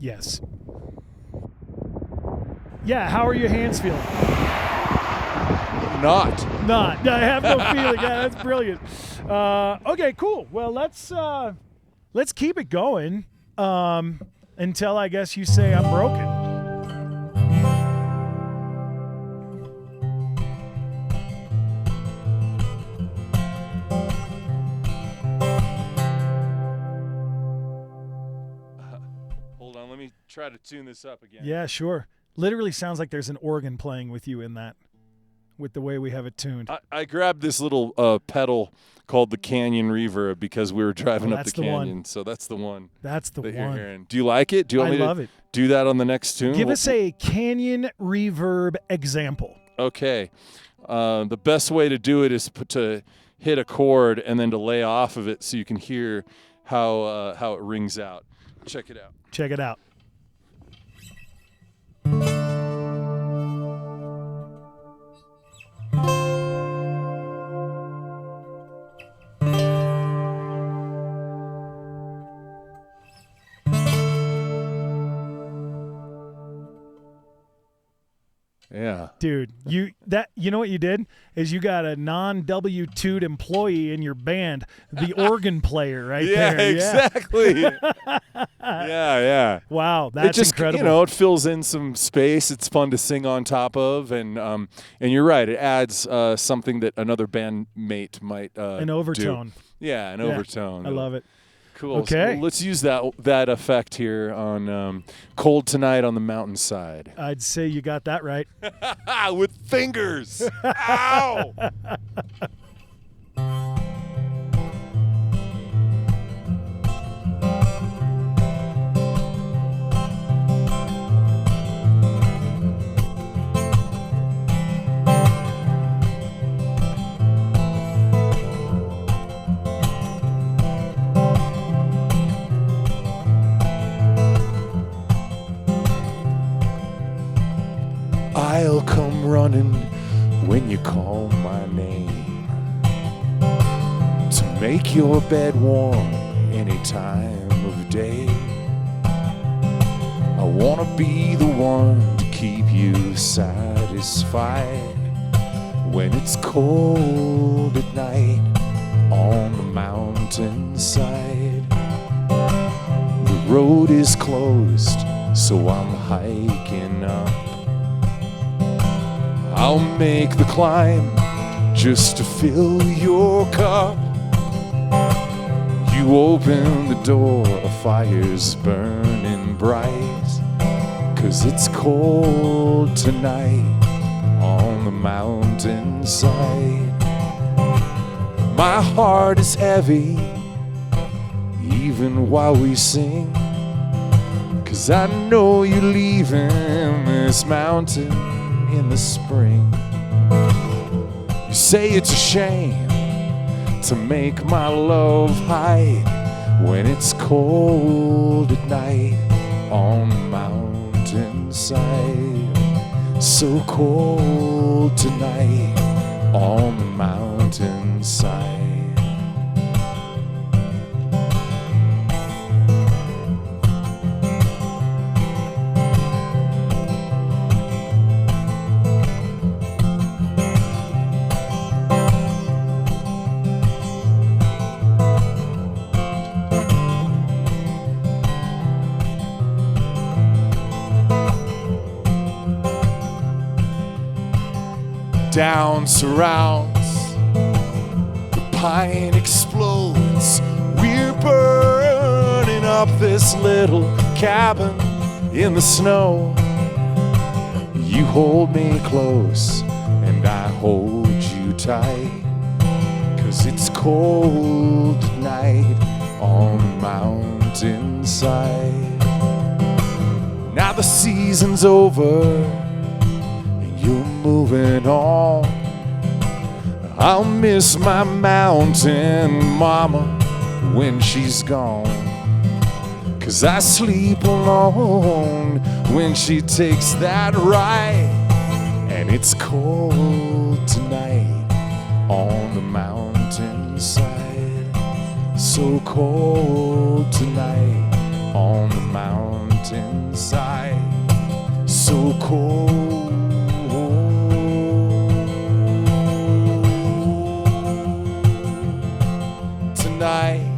Yes. Yeah, how are your hands feeling? Not. I have no feeling. Yeah, that's brilliant. Okay, cool. Well, let's keep it going until I guess you say I'm broken. Hold on, let me try to tune this up again. Yeah, sure. Literally sounds like there's an organ playing with you in that, with the way we have it tuned. I grabbed this little pedal called the Canyon Reverb because we were driving up the canyon. One. So that's the one. That's the that one. You're hearing. Do you like it? Do you want me love to it. do that on the next tune? Give us a Canyon Reverb example. Okay. The best way to do it is to hit a chord and then to lay off of it so you can hear how it rings out. Check it out. Check it out. Yeah. Dude, you know what you did is you got a non-W-2'd employee in your band, the organ player right there. Yeah, exactly. yeah. Wow, that's incredible. You know, it fills in some space. It's fun to sing on top of, and you're right. It adds something that another bandmate might an overtone. Do. Yeah, an overtone. I love it. Cool. Okay. So let's use that effect here on Cold Tonight on the Mountainside. I'd say you got that right. With fingers. Ow! I'll come running when you call my name to make your bed warm any time of day. I wanna be the one to keep you satisfied when it's cold at night on the mountainside. The road is closed, so I'm hiking up. I'll make the climb just to fill your cup. You open the door, a fire's burning bright, 'cause it's cold tonight on the mountainside. My heart is heavy, even while we sing, 'cause I know you're leaving this mountain in the spring. You say it's a shame to make my love hide when it's cold at night on the mountainside. So cold tonight on the mountainside. Down surrounds, the pine explodes. We're burning up this little cabin in the snow. You hold me close and I hold you tight, 'cause it's cold tonight on the mountainside. Now the season's over, you're moving on. I'll miss my mountain mama when she's gone, 'cause I sleep alone when she takes that ride. And it's cold tonight on the mountainside. So cold tonight on the mountainside. mountainside, so cold. Tonight